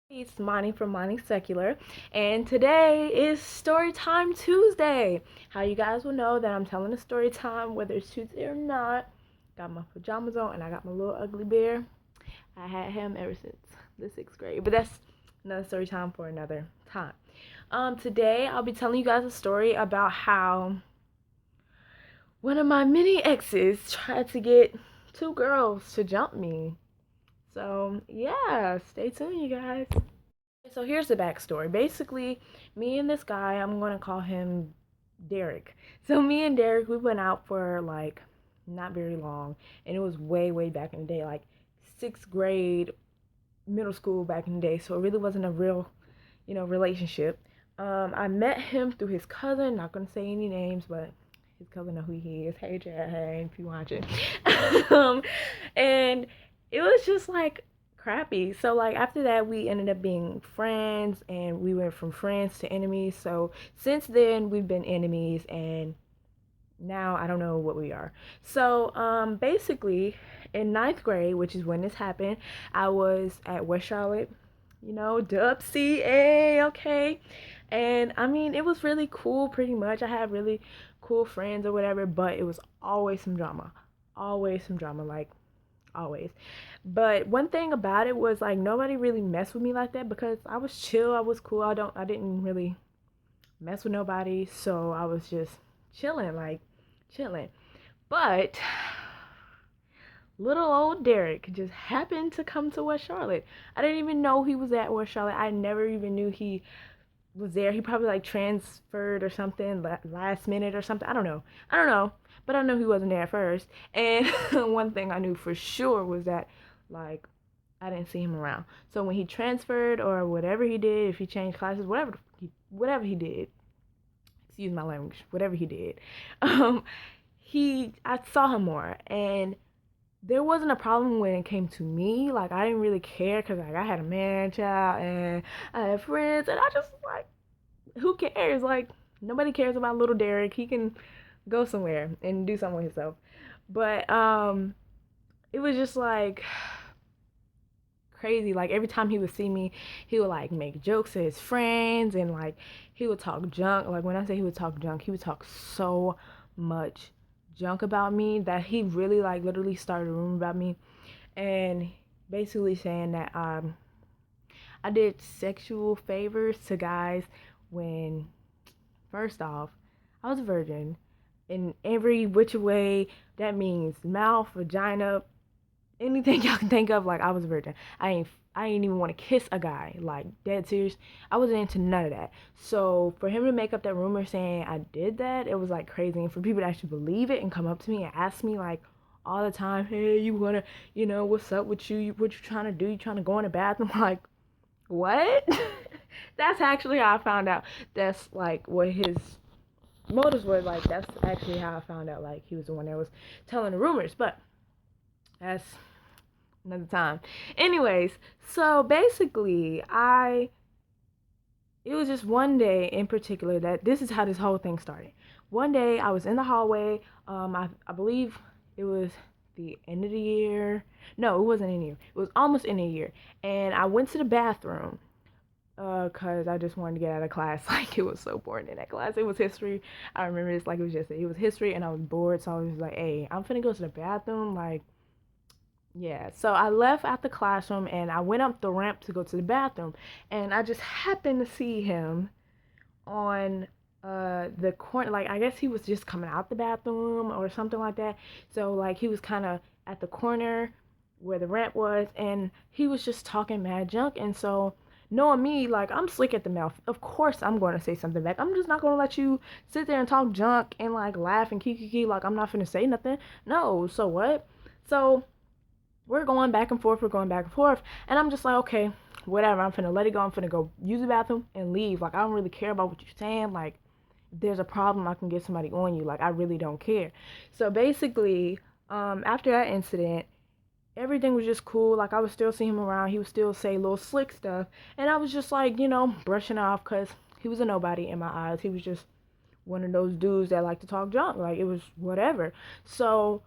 It's Monty from Monty Secular, and today is Storytime Tuesday. How you guys will know that I'm telling a story time, whether it's Tuesday or not. Got my pajamas on, and I got my little ugly bear. I had him ever since the sixth grade, but that's another story time for another time. Today I'll be telling you guys a story about how one of my many exes tried to get two girls to jump me. So yeah, stay tuned, you guys. So here's the backstory. Basically, me and this guy, I'm gonna call him Derek. So me and Derek, we went out for like not very long, and it was way, way back in the day, like sixth grade, middle school back in the day. So it really wasn't a real, relationship. I met him through his cousin. Not gonna say any names, but his cousin know who he is. Hey, Chad. Hey, if you watching. um, and it was just like crappy. So like after that, we ended up being friends, and we went from friends to enemies. So since then, we've been enemies, and now I don't know what we are. So basically, in ninth grade, which is when this happened, I was at West Charlotte, Dub CA, okay. And I mean, it was really cool, pretty much. I had really cool friends or whatever, but it was always some drama. Always some drama, like always. But one thing about it was like nobody really messed with me like that because I was chill, I was cool. I didn't really mess with nobody, so I was just chilling, like chilling. But little old Derek just happened to come to West Charlotte. I didn't even know he was at West Charlotte. I never even knew he was there. He probably like transferred or something last minute or something. I don't know. I don't know. But I know he wasn't there at first. And one thing I knew for sure was that like I didn't see him around. So when he transferred or whatever he did, if he changed classes, whatever he did, excuse my language, whatever he did, um, I saw him more, and there wasn't a problem when it came to me. Like I didn't really care because like I had a man child and I had friends, and I just like who cares? Like nobody cares about little Derek. He can go somewhere and do something with himself. But it was just like crazy. Like every time he would see me, he would like make jokes to his friends and like he would talk junk. Like when I say he would talk junk, he would talk so much junk about me that he really like literally started a rumor about me and basically saying that I did sexual favors to guys when first off I was a virgin in every which way that means mouth, vagina, anything y'all can think of. Like I was a virgin. I ain't even want to kiss a guy. Like dead serious. I wasn't into none of that. So for him to make up that rumor saying I did that, it was like crazy. And for people to actually believe it and come up to me and ask me like all the time, hey, you wanna, what's up with you? What you trying to do? You trying to go in the bathroom? Like what? That's actually how I found out. That's like what his motives were. Like that's actually how I found out. Like he was the one that was telling the rumors. But that's another time. Anyways, so basically, it was just one day in particular that this is how this whole thing started. One day I was in the hallway. I believe it was the end of the year. No, it wasn't in the year. It was almost in the year. And I went to the bathroom cause I just wanted to get out of class. Like it was so boring in that class. It was history. I remember this like it was just it was history, and I was bored, so I was like, "Hey, I'm finna go to the bathroom." Like yeah, so I left out the classroom and I went up the ramp to go to the bathroom, and I just happened to see him on the corner. Like I guess he was just coming out the bathroom or something like that. So like he was kind of at the corner where the ramp was, and he was just talking mad junk. And so knowing me, like I'm slick at the mouth. Of course I'm going to say something back. I'm just not going to let you sit there and talk junk and like laugh and kiki like I'm not finna say nothing. No, so what? So we're going back and forth, we're going back and forth, and I'm just like, okay, whatever, I'm finna let it go, I'm finna go use the bathroom and leave. Like I don't really care about what you're saying. Like if there's a problem, I can get somebody on you. Like I really don't care. So basically, after that incident, everything was just cool. Like I was still seeing him around, he would still say little slick stuff, and I was just like, brushing off because he was a nobody in my eyes. He was just one of those dudes that like to talk junk. Like it was whatever. So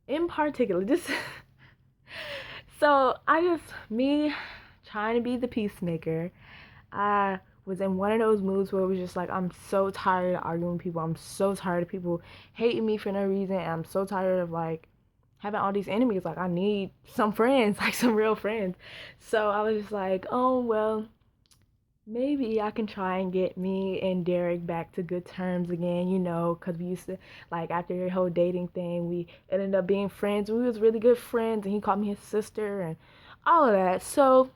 in particular, just so me trying to be the peacemaker. I was in one of those moods where it was just like, I'm so tired of arguing with people. I'm so tired of people hating me for no reason. And I'm so tired of like having all these enemies. Like, I need some friends, like some real friends. So I was just like, oh, well, maybe I can try and get me and Derek back to good terms again, you know, because we used to, like, after the whole dating thing, we ended up being friends. We was really good friends, and he called me his sister and all of that. So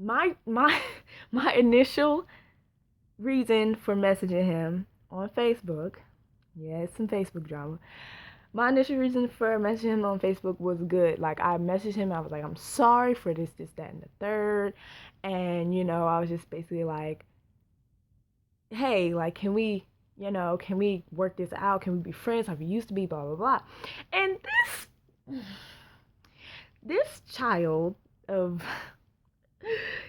my my initial reason for messaging him on Facebook, yeah, it's some Facebook drama. My initial reason for messaging him on Facebook was good. Like, I messaged him, I was like, I'm sorry for this, that, and the third. And, you know, I was just basically like, hey, like, can we, you know, can we work this out? Can we be friends like we used to be, blah, blah, blah. And this child of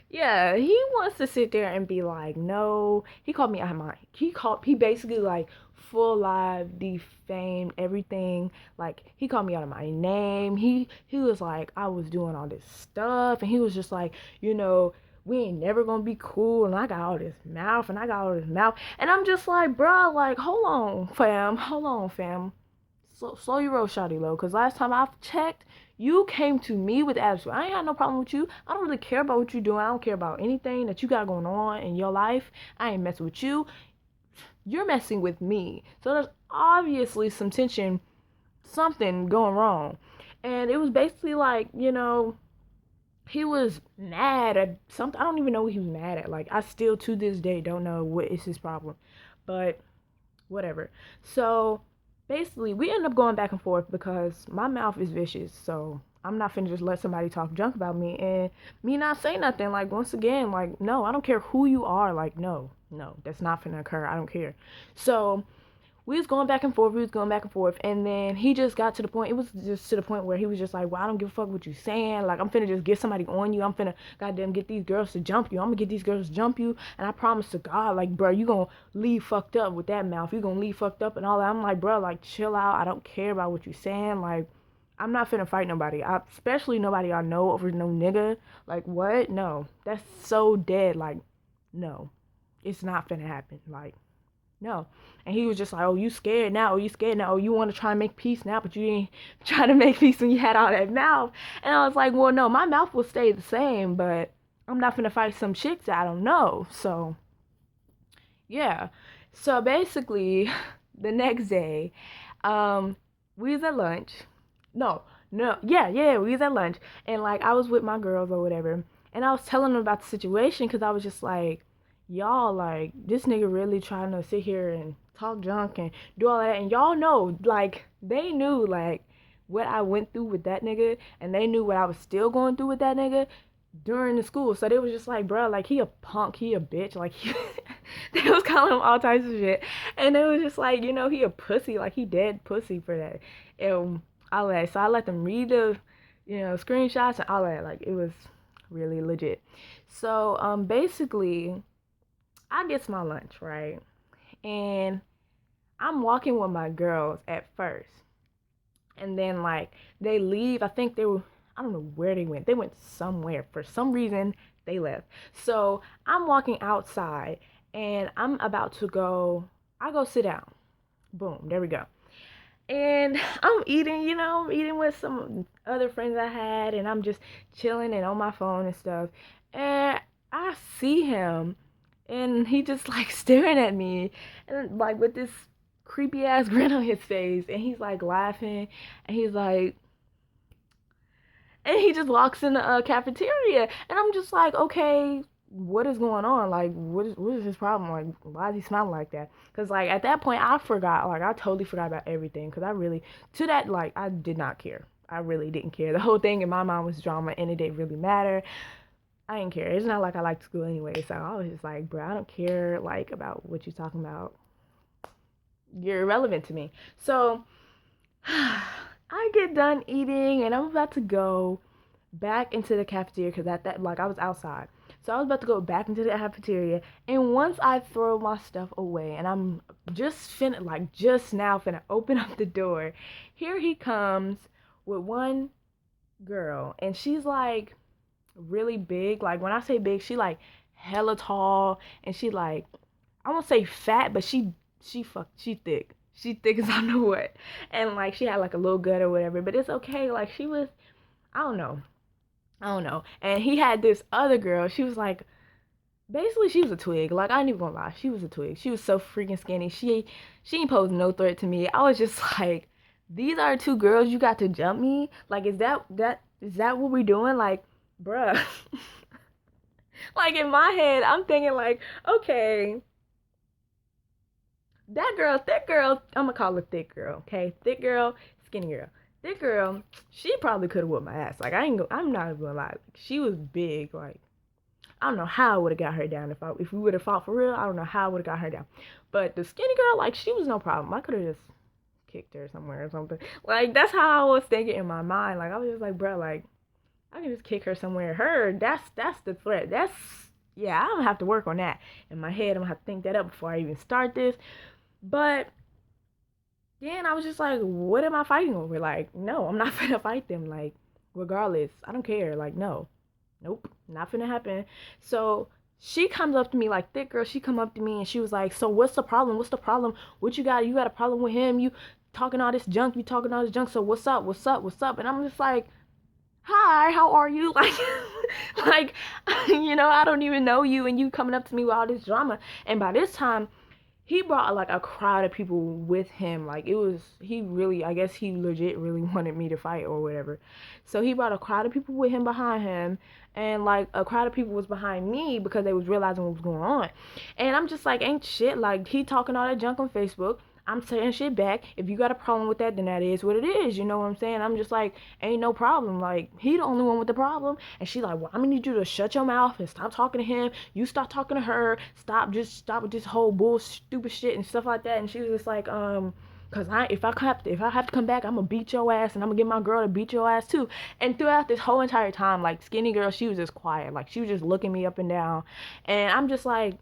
yeah, he wants to sit there and be like, no. He called me out of my. He basically like full live defamed everything. Like, he called me out of my name. He was like, I was doing all this stuff, and he was just like, you know, we ain't never gonna be cool, and I got all this mouth, and I'm just like, bruh, like, hold on, fam. Slow your roll, shawty low. Cause last time I've checked, you came to me with attitude. I ain't got no problem with you. I don't really care about what you're doing. I don't care about anything that you got going on in your life. I ain't messing with you. You're messing with me. So there's obviously some tension, something going wrong. And it was basically like, you know, he was mad at something. I don't even know what he was mad at. Like, I still to this day don't know what is his problem. But whatever. So basically, we end up going back and forth because my mouth is vicious. So I'm not finna just let somebody talk junk about me and me not say nothing. Like, once again, like, no, I don't care who you are. Like, no, that's not finna occur. I don't care. So we was going back and forth, and then he just got to the point, it was just to the point where he was just like, well, I don't give a fuck what you saying, like, I'm finna just get somebody on you, I'm finna goddamn get these girls to jump you, I'm gonna get these girls to jump you, and I promise to God, like, bro, you gonna leave fucked up with that mouth, you gonna leave fucked up and all that. I'm like, bro, like, chill out, I don't care about what you saying, like, I'm not finna fight nobody, especially nobody I know over no nigga, like, what, no, that's so dead, like, no, it's not finna happen, like, no. And he was just like, oh, you scared now? Oh, you scared now? Oh, you want to try and make peace now, but you ain't trying to make peace when you had all that mouth. And I was like, well, no, my mouth will stay the same, but I'm not gonna fight some chicks that I don't know. So, yeah. So basically, the next day, we was at lunch. No, we was at lunch. And, like, I was with my girls or whatever. And I was telling them about the situation because I was just like, y'all, like, this nigga really trying to sit here and talk junk and do all that. And y'all know, like, they knew, like, what I went through with that nigga. And they knew what I was still going through with that nigga during the school. So they was just like, bro, like, he a punk, he a bitch. Like, they was calling him all types of shit. And they was just like, you know, he a pussy. Like, he dead pussy for that. And all that. So I let them read the, you know, screenshots and all that. Like, it was really legit. So, basically, I get my lunch, right? And I'm walking with my girls at first. And then, like, they leave. I think they were, I don't know where they went. They went somewhere. For some reason, they left. So I'm walking outside and I'm about to go, I go sit down. Boom, there we go. And I'm eating, you know, I'm eating with some other friends I had, and I'm just chilling and on my phone and stuff. And I see him, and he just like staring at me, and like with this creepy ass grin on his face, and he's like laughing, and he's like, and he just walks in the cafeteria, and I'm just like, okay, what is going on? Like, what is his problem? Like, why is he smiling like that? Because, like, at that point, I forgot, like, I totally forgot about everything, because I really, to that, like, I did not care. I really didn't care. The whole thing in my mind was drama, and it didn't really matter. I didn't care. It's not like I liked school anyway, so I was just like, bro, I don't care, like, about what you're talking about. You're irrelevant to me. So, I get done eating, and I'm about to go back into the cafeteria, because at that, like, I was outside. So I was about to go back into the cafeteria, and once I throw my stuff away, and I'm just now finna open up the door, here he comes with one girl, and she's like really big. Like when I say big, she like hella tall, and she like, I won't say fat, but she thick. She thick as I know what. And like she had like a little gut or whatever, but it's okay. Like she was, I don't know. I don't know. And he had this other girl. She was like, basically she was a twig. Like I ain't even gonna lie, she was a twig. She was so freaking skinny. She ain't posed no threat to me. I was just like, these are two girls you got to jump me. Like is that what we doing? Like, bruh. Like in my head, I'm thinking like, okay, that girl, thick girl, I'm gonna call her thick girl, okay? Thick girl, skinny girl. Thick girl, she probably could have whooped my ass. Like I'm not even gonna lie. Like, she was big. Like I don't know how I would have got her down if we would have fought for real. I don't know how I would have got her down. But the skinny girl, like she was no problem. I could have just kicked her somewhere or something. Like that's how I was thinking in my mind. Like I was just like, bro, like I can just kick her somewhere. That's the threat. That's yeah. I'm gonna have to work on that in my head. I'm gonna have to think that up before I even start this. But then I was just like, what am I fighting over? Like, no, I'm not finna fight them. Like, regardless, I don't care. Like, no, nope, not finna happen. So she comes up to me like thick girl. She come up to me and she was like, so what's the problem? What's the problem? What you got? You got a problem with him? You talking all this junk? You talking all this junk? So what's up? What's up? What's up? And I'm just like, hi, how are you? Like, like, I don't even know you, and you coming up to me with all this drama. And by this time, he brought like a crowd of people with him. Like it was, he really, I guess he legit really wanted me to fight or whatever. So he brought a crowd of people with him behind him, and like a crowd of people was behind me because they was realizing what was going on. And I'm just like, ain't shit. Like he talking all that junk on Facebook. I'm saying shit back. If you got a problem with that, then that is what it is. You know what I'm saying? I'm just like, ain't no problem. Like, he the only one with the problem. And she like, well, I'm gonna need you to shut your mouth and stop talking to him. You stop talking to her. Stop with this whole bull stupid shit and stuff like that. And she was just like, cause if I have to come back, I'm gonna beat your ass, and I'm gonna get my girl to beat your ass too. And throughout this whole entire time, like skinny girl, she was just quiet. Like she was just looking me up and down. And I'm just like,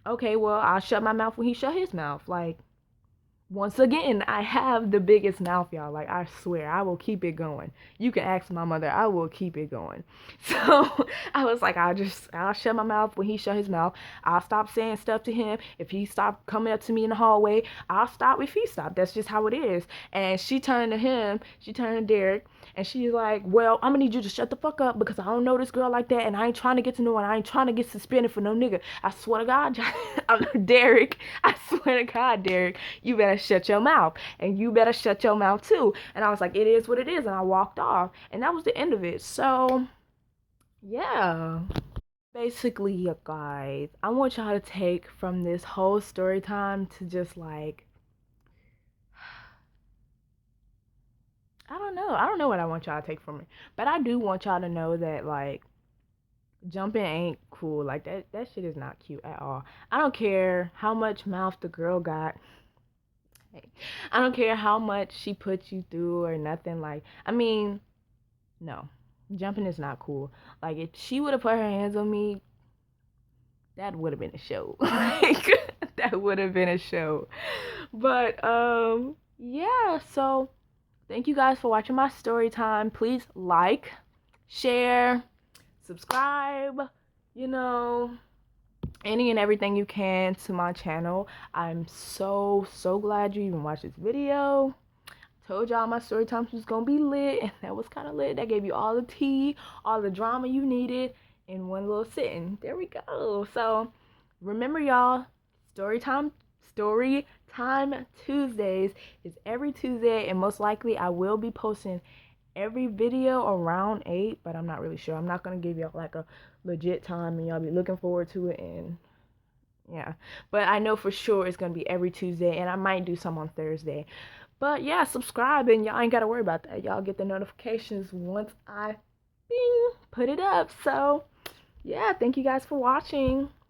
okay, well, I'll shut my mouth when he shut his mouth. Like, once again, I have the biggest mouth, y'all. Like, I swear, I will keep it going. You can ask my mother, I will keep it going. So I was like, I'll shut my mouth when he shut his mouth. I'll stop saying stuff to him. If he stopped coming up to me in the hallway, I'll stop if he stopped. That's just how it is. And she turned to Derek, and she's like, well, I'm gonna need you to shut the fuck up because I don't know this girl like that, and I ain't trying to get to know her, and I ain't trying to get suspended for no nigga. I swear to God, Derek, I swear to God, Derek, you better shut your mouth, and you better shut your mouth too. And I was like, it is what it is, and I walked off, and that was the end of it. So yeah, basically, you guys, I want y'all to take from this whole story time to just like, I don't know what I want y'all to take from it, but I do want y'all to know that like jumping ain't cool. Like that shit is not cute at all. I don't care how much mouth the girl got. I don't care how much she put you through or nothing. Like, I mean, no, jumping is not cool. Like, if she would have put her hands on me, that would have been a show. Like, that would have been a show. But, yeah, so thank you guys for watching my story time. Please like, share, subscribe, you know, any and everything you can to my channel. I'm so glad you even watched this video. Told y'all my story time was gonna be lit, and that was kind of lit. That gave you all the tea, all the drama you needed in one little sitting. There we go. So remember, y'all, story time Tuesdays is every Tuesday, and most likely I will be posting every video around 8, but I'm not really sure. I'm not gonna give y'all like a legit time, and y'all be looking forward to it. And yeah, but I know for sure it's gonna be every Tuesday, and I might do some on Thursday. But yeah, subscribe, and y'all ain't gotta worry about that. Y'all get the notifications once I put it up. So yeah, thank you guys for watching.